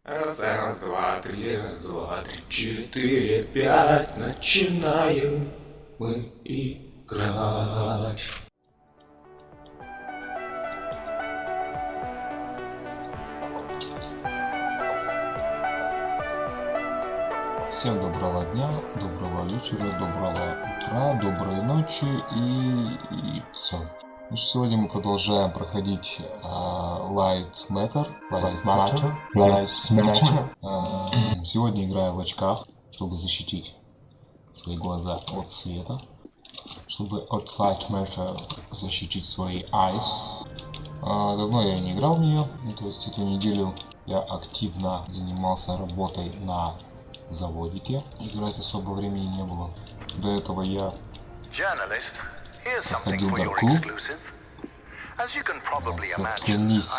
Раз, два, три, четыре, пять. Начинаем мы играть. Всем доброго дня, доброго вечера, доброго утра, доброй ночи и все. Сегодня мы продолжаем проходить Lightmatter. Сегодня играю в очках, чтобы защитить свои глаза от света, чтобы от Lightmatter защитить свои eyes. Давно я не играл в нее, то есть эту неделю я активно занимался работой на заводике. Играть особо времени не было. До этого я проходил дарку. Заткнись.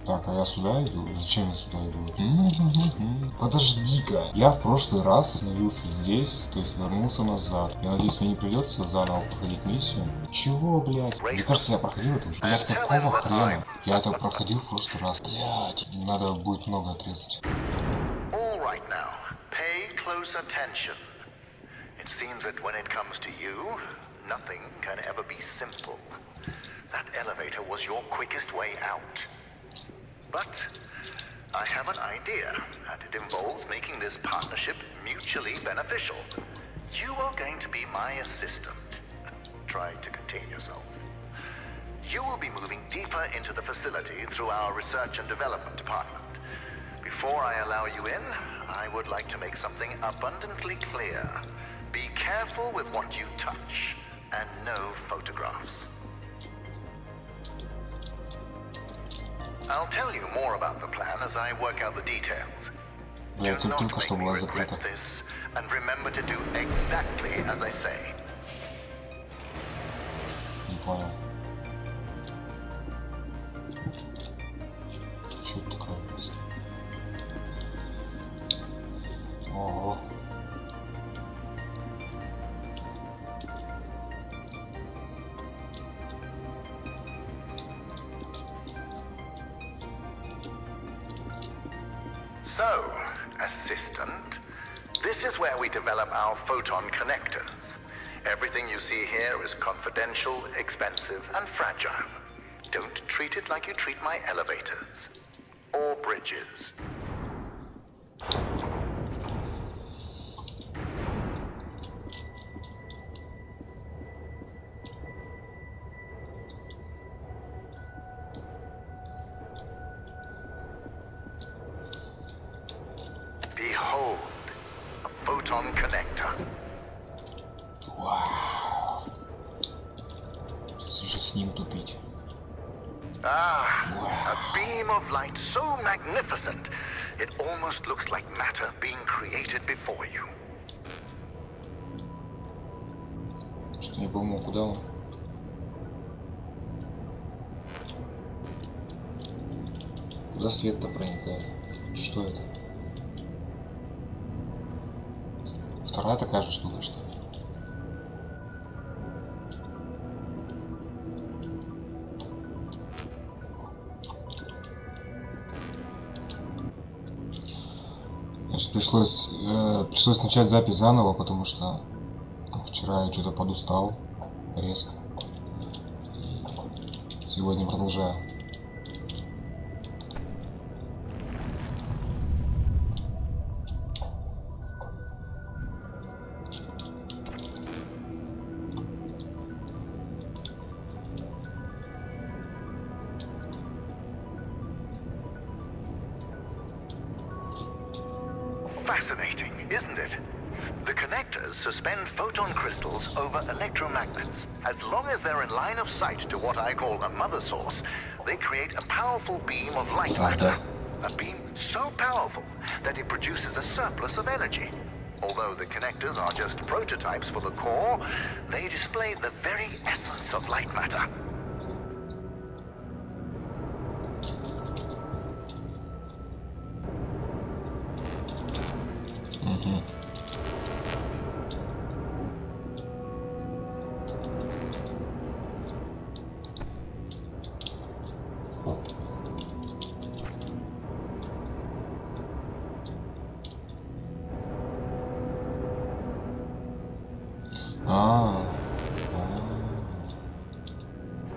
Так, а я сюда иду? Зачем я сюда иду? Подожди-ка. Я в прошлый раз остановился здесь, то есть вернулся назад. Я надеюсь, мне не придется заново проходить миссию. Чего, блядь? Мне кажется, я проходил это уже. Блядь, какого хрена? Я это проходил в прошлый раз. Блядь, надо будет много отрезать. Attention. It seems that when it comes to you, nothing can ever be simple. That elevator was your quickest way out. But I have an idea, and it involves making this partnership mutually beneficial. You are going to be my assistant. Try to contain yourself. You will be moving deeper into the facility through our research and development department. Before I allow you in, I would like to make something abundantly clear. Be careful with what you touch, and no photographs. I'll tell you more about the plan as I work out the details. Do not make me regret this, and remember to do exactly as I say. Не понял. Что это такое? Ого. So, assistant, this is where we develop our photon connectors. Everything you see here is confidential, expensive, and fragile. Don't treat it like you treat my elevators or bridges. Behold, a photon connector. Вау. Сейчас еще с ним тупить. A beam of light so magnificent, it almost looks like matter being created before you. Что не пойму, куда он? Куда свет-то проникает? Что это? Вторая такая же штука, что ли? Значит, пришлось начать запись заново, потому что вчера я что-то подустал резко. Сегодня продолжаю. Fascinating, isn't it? The connectors suspend photon crystals over electromagnets. As long as they're in line of sight to what I call a mother source, they create a powerful beam of light matter. A beam so powerful that it produces a surplus of energy. Although the connectors are just prototypes for the core, they display the very essence of light matter. А,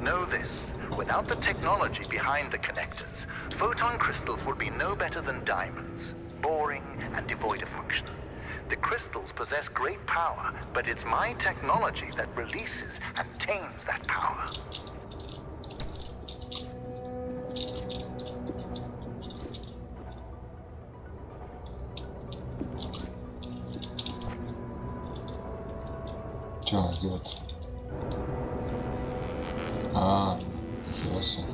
Know this. Without the technology behind the connectors, photon crystals would be no better than diamonds. Boring and devoid of function. The crystals possess great power, but it's my technology that releases and tames that power. что она сделает? А, нихера себе.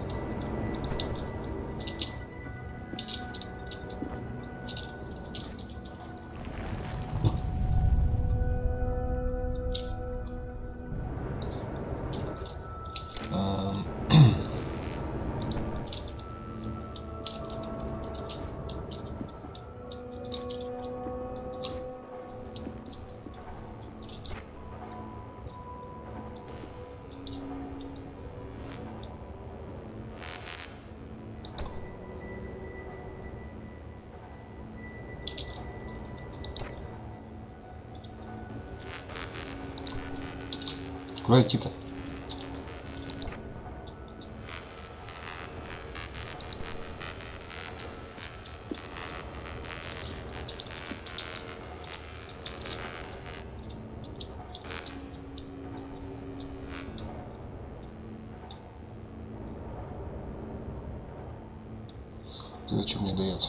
Куда идти-то? Ты зачем мне дает?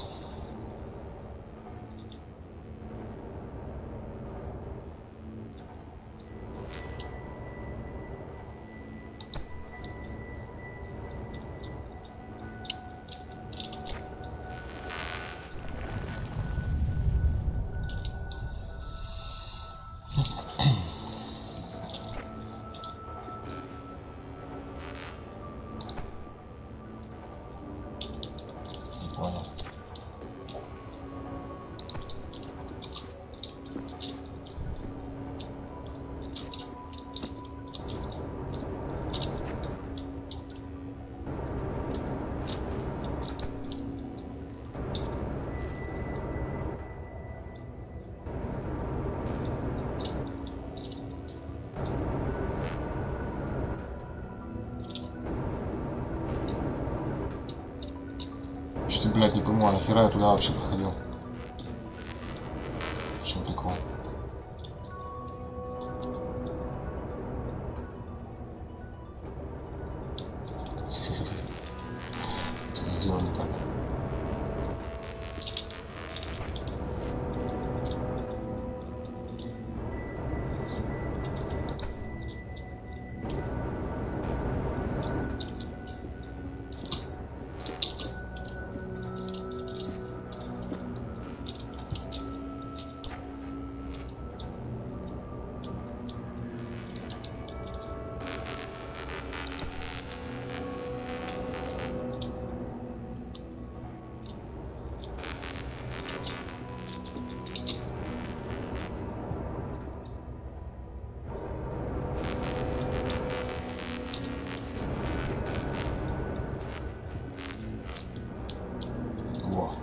Не понял. Что-то, блядь, не пойму, а нахера я туда вообще проходил? В чем прикол? Что сделал не так? Во.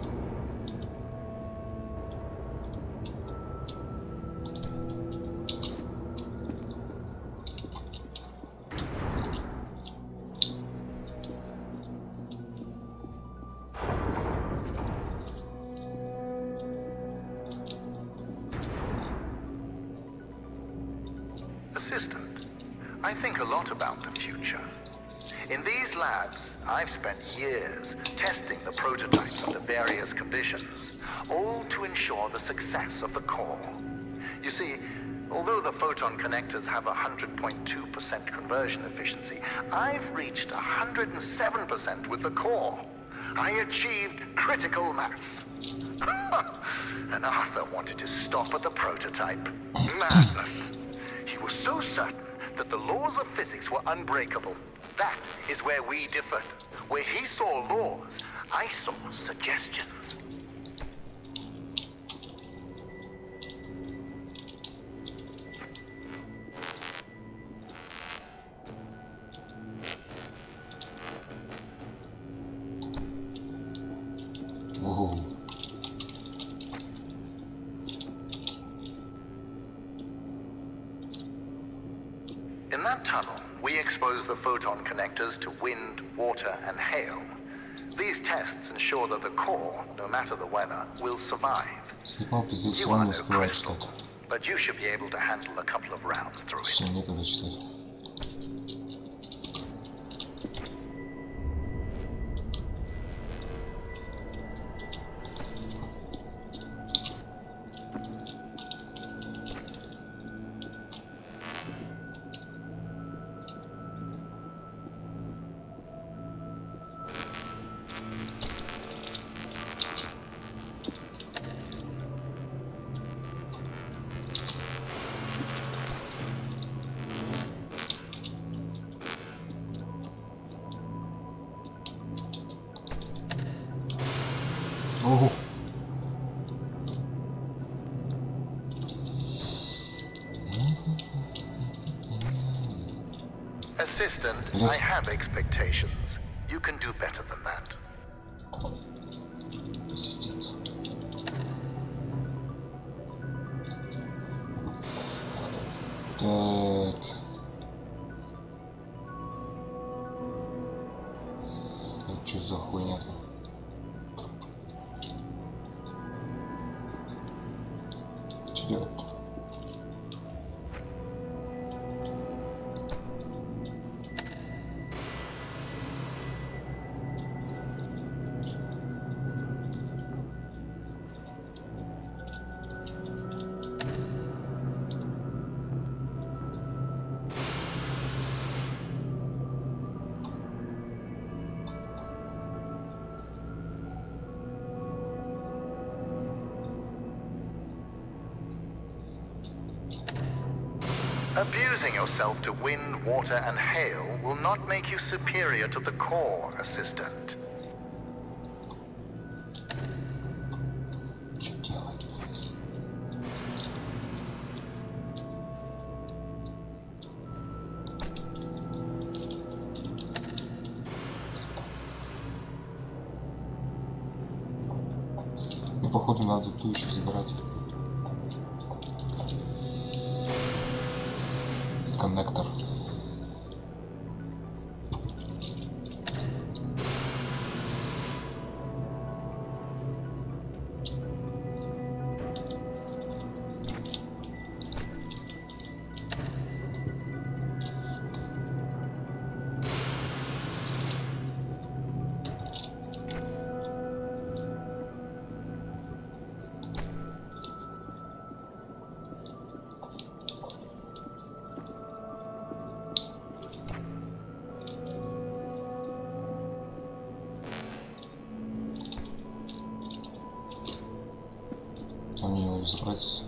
Assistant, I think a lot about the future. In these labs, I've spent years testing the prototypes under various conditions, all to ensure the success of the core. You see, although the photon connectors have 100.2% conversion efficiency, I've reached 107% with the core. I achieved critical mass. And Arthur wanted to stop at the prototype. Madness. He was so certain that the laws of physics were unbreakable. That is where we differed. Where he saw laws, I saw suggestions. Ого. that tunnel, we expose the photon connectors to wind, water, and hail. These tests ensure that the core, no matter the weather, will survive. Слепалки здесь все You are равно no успевают crystal, читать. but you should be able to handle a couple of rounds through it. Точнее, некогда читать. Ого. Assistant, I have expectations. You can do better than that. Ассистент. Так. Это что за хуйня-то? Что делать-то? Abusing yourself to wind, water, and hail will not make you superior to the core, Assistant. Что делать? Ну, походу, надо ту еще забирать. Коннектор. Они его забрать.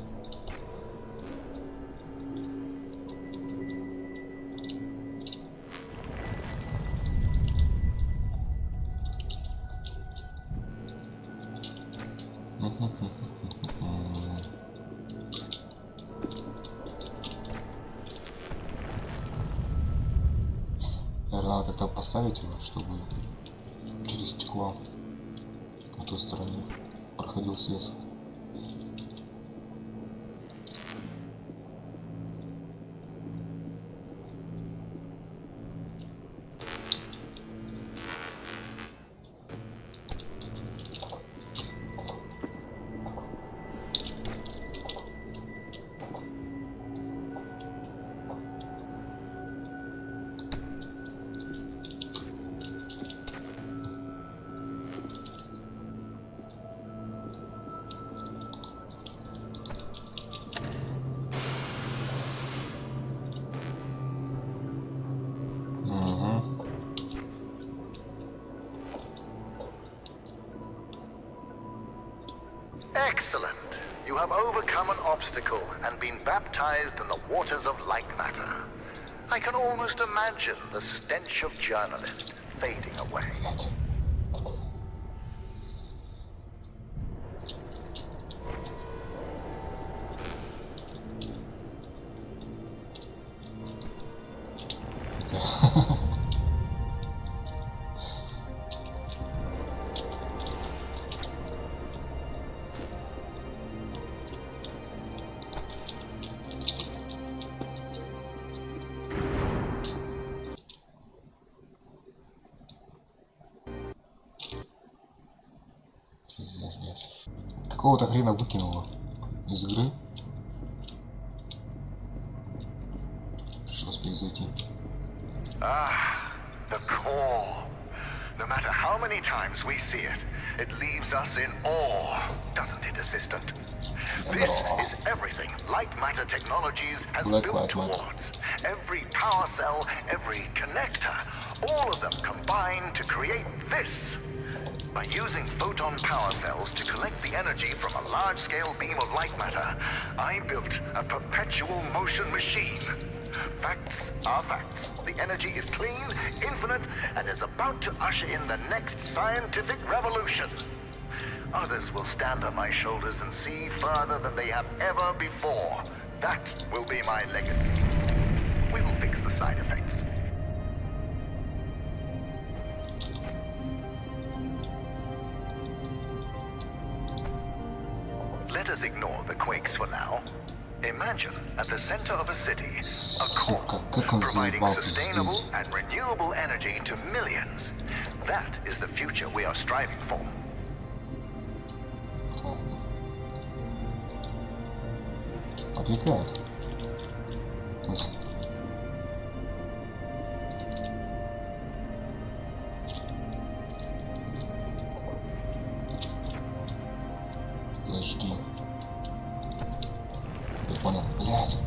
Наверное, надо как-то поставить его, чтобы через стекло на той стороне проходил свет. Excellent. You have overcome an obstacle and been baptized in the waters of Lightmatter. I can almost imagine the stench of journalist fading away. Нет. Какого-то хрена выкинуло из игры. Что произойти? The core. No matter how many times we see it, it leaves us in awe, doesn't it, Assistant? This is everything Lightmatter Technologies has built towards. Every power cell, every connector, all of them combine to create this. By using photon power cells to collect the energy from a large-scale beam of light matter, I built a perpetual motion machine. Facts are facts. The energy is clean, infinite, and is about to usher in the next scientific revolution. Others will stand on my shoulders and see further than they have ever before. That will be my legacy. We will fix the side effects. Let us ignore the quakes for now. Imagine at the center of a city, a core providing sustainable and renewable energy to millions. That is the future we are striving for. Отвлекает. Мысль. Подожди. Я понял, блядь.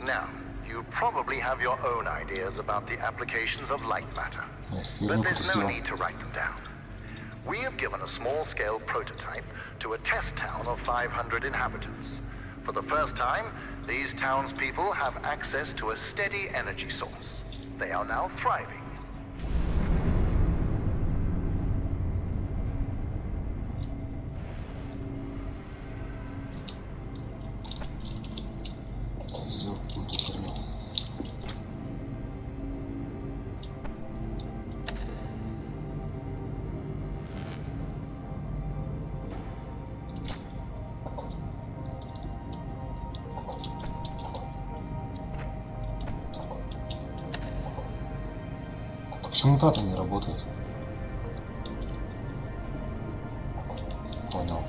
Now, you probably have your own ideas about the applications of light matter, but there's no need to write them down. We have given a small-scale prototype to a test town of 500 inhabitants. For the first time, these townspeople have access to a steady energy source. They are now thriving. Сделал какую-то херню. Почему та-то не работает? Понял.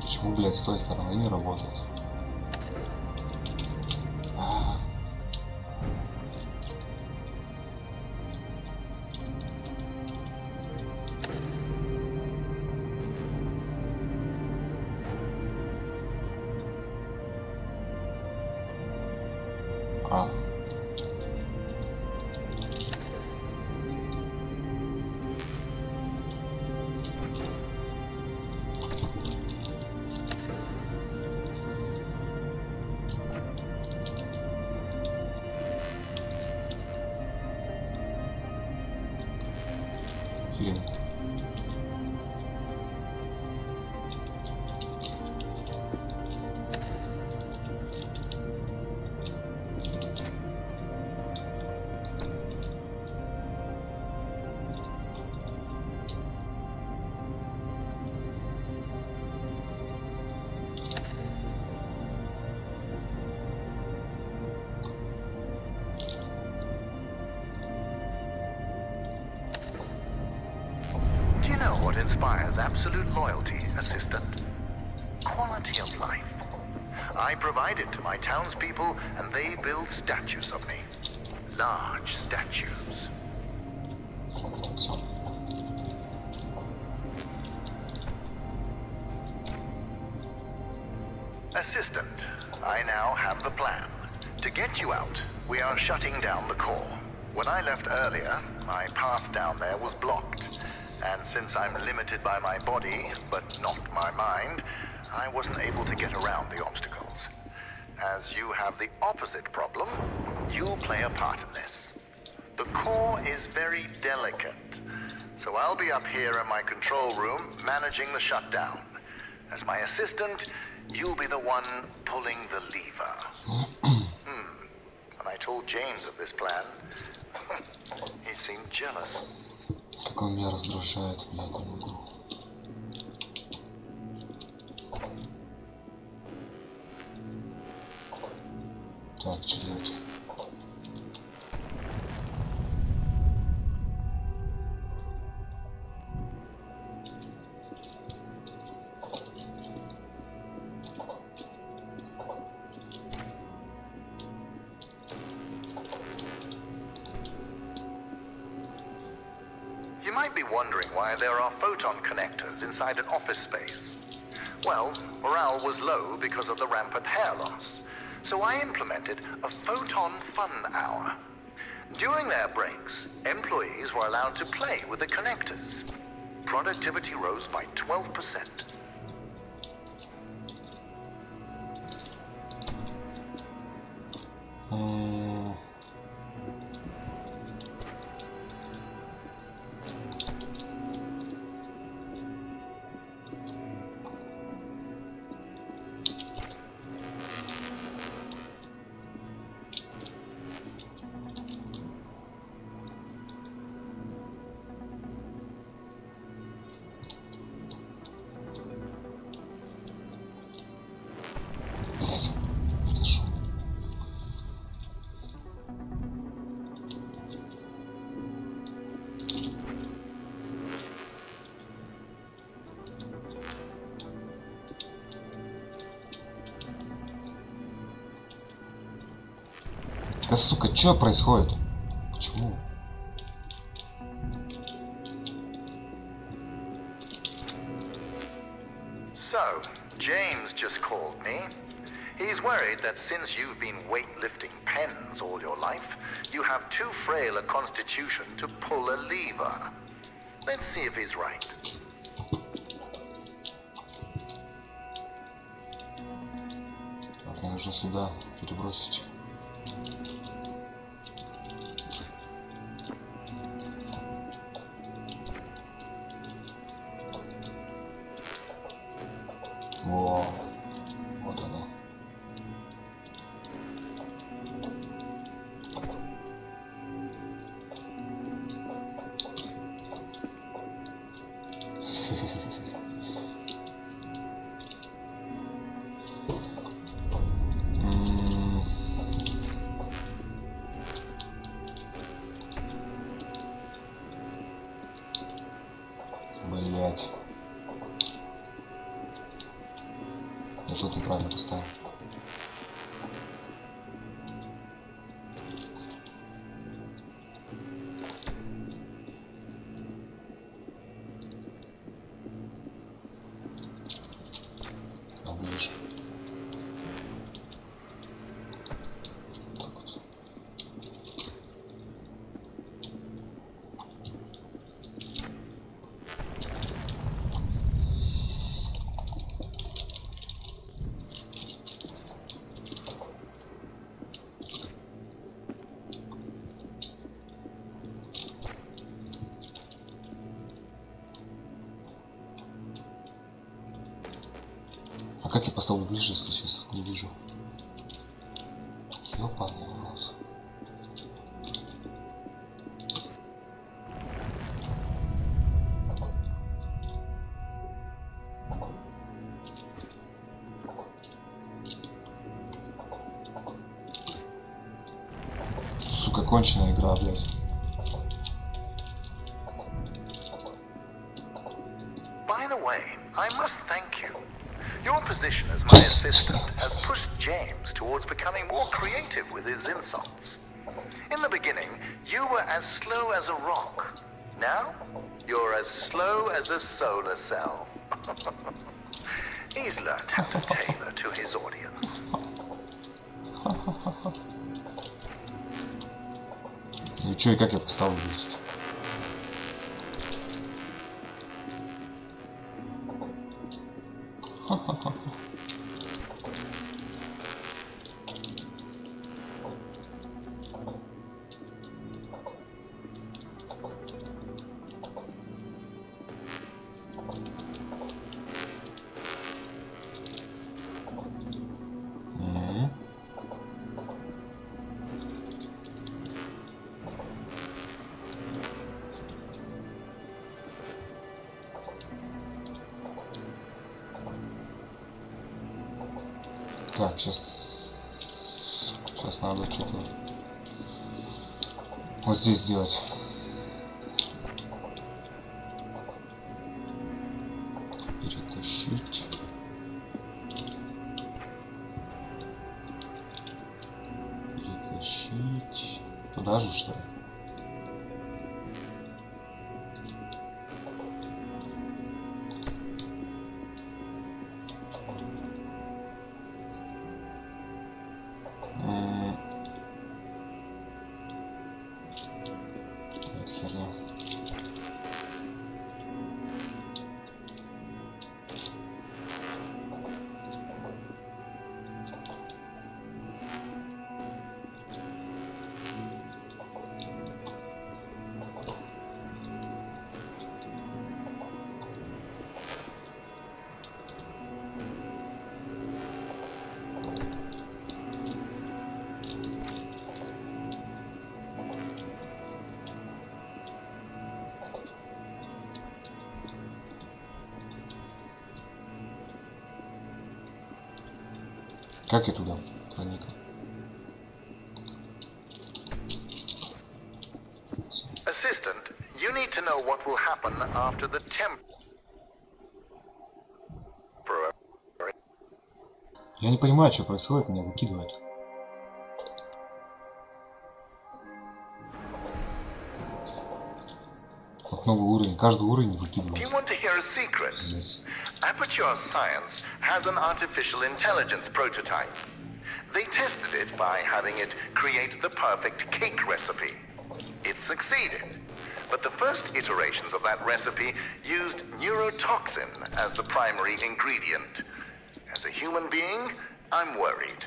Почему, блядь, с той стороны не работает? Блин. Do you know what inspires absolute loyalty, Assistant? Quality of life. I provide it to my townspeople, and they build statues of me. Large statues. Assistant, I now have the plan. To get you out, we are shutting down the core. When I left earlier, my path down there was blocked. And since I'm limited by my body, but not my mind, I wasn't able to get around the obstacles. As you have the opposite problem, you'll play a part in this. The core is very delicate, so I'll be up here in my control room managing the shutdown. As my assistant, you'll be the one pulling the lever. When I told James of this plan, he seemed jealous. Как он меня раздражает, блядь, не могу. Так, что делать? You might be wondering why there are photon connectors inside an office space. Well, morale was low because of the rampant hair loss, so I implemented a photon fun hour. During their breaks, employees were allowed to play with the connectors. Productivity rose by 12%. Блядь, это шо? Да, сука, чё происходит? Почему? So, James just called me. He's worried that since you've been weightlifting pens all your life, you have too frail a constitution to pull a lever. Let's see if he's right. Так, мне нужно сюда перебросить. Во, вот оно. Блять. Я тут неправильно поставил. А ближе. Так вот. А как я поставлю ближе, если сейчас не вижу? Ёпаный рот. Сука, конченая игра, блядь. By the way, I must thank you. Your position as my assistant has pushed James towards becoming more creative with his insults. In the beginning, you were as slow as a rock. Now, you're as slow as a solar cell. He's learned how to tailor to his audience. Ну и чё, и как я поставлю здесь? Ха-ха-ха. Так, сейчас надо что-то вот здесь сделать. Перетащить. Перетащить. Туда же, что ли? Это херня. Как я туда проникну? Assistant, you need to know what will happen after the temporary. Я не понимаю, что происходит, меня выкидывает. Вот новый уровень, каждый уровень Do you выкидывает. want to hear a secret? Здесь. Aperture Science has an artificial intelligence prototype. They tested it by having it create the perfect cake recipe. It succeeded. But the first iterations of that recipe used neurotoxin as the primary ingredient. As a human being, I'm worried.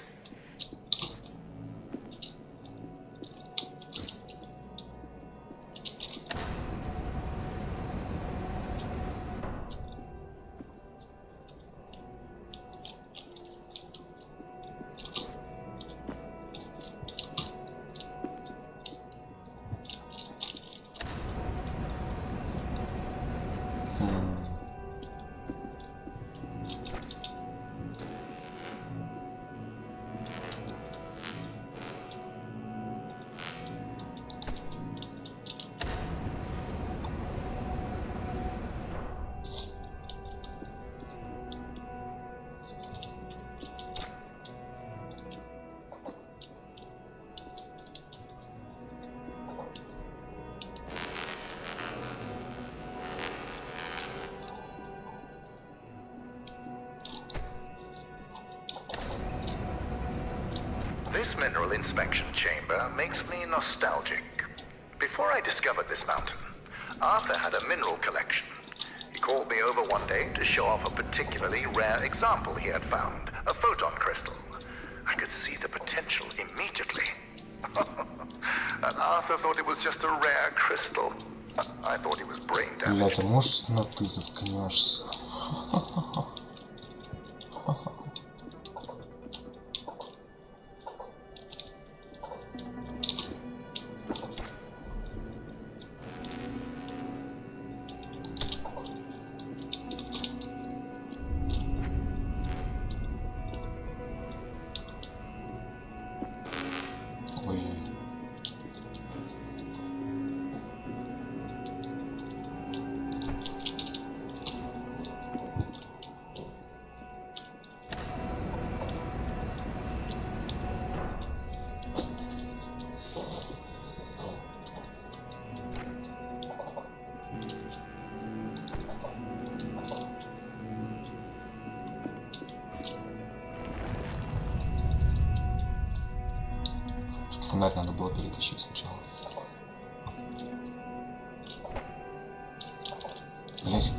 This mineral inspection chamber makes me nostalgic. Before I discovered this mountain, Arthur had a mineral collection. He called me over one day to show off a particularly rare example he had found, a photon crystal. I could see the potential immediately. And Arthur thought it was just a rare crystal. I thought he was brain Бля, damaged. ты можешь на ты заткнешься? Ой. Фонарь надо было перетащить сначала. Блять.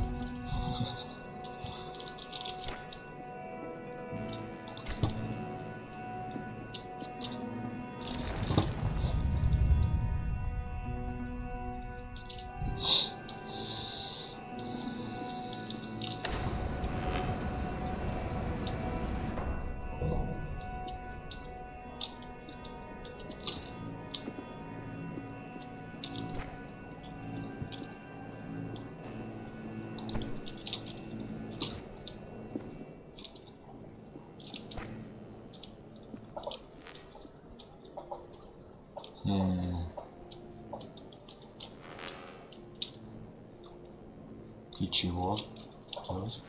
И чего? Вот.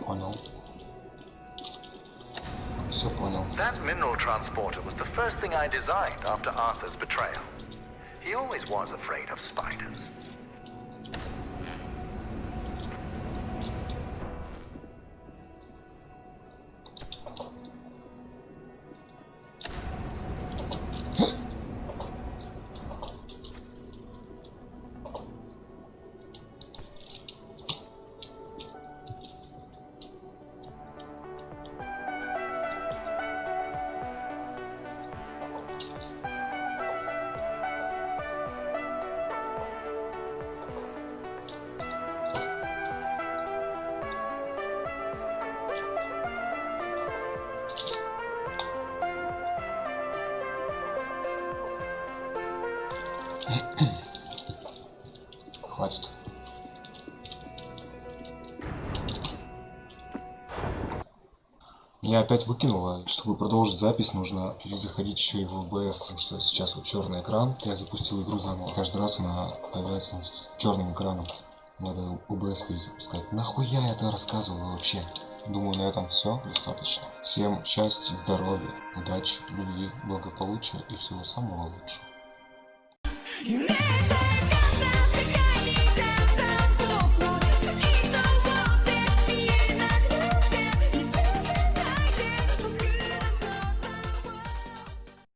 Понял. Все понял. That mineral transporter was the first thing I designed after Arthur's betrayal. He always was afraid of spiders. Хватит. Меня опять выкинуло. Чтобы продолжить запись, нужно перезаходить еще и в OBS, потому что сейчас вот черный экран. Я запустил игру заново. Каждый раз она появляется с черным экраном. Надо OBS перезапускать. Нахуя я это рассказываю вообще? Думаю, на этом все достаточно. Всем счастья, здоровья, удачи, любви, благополучия и всего самого лучшего.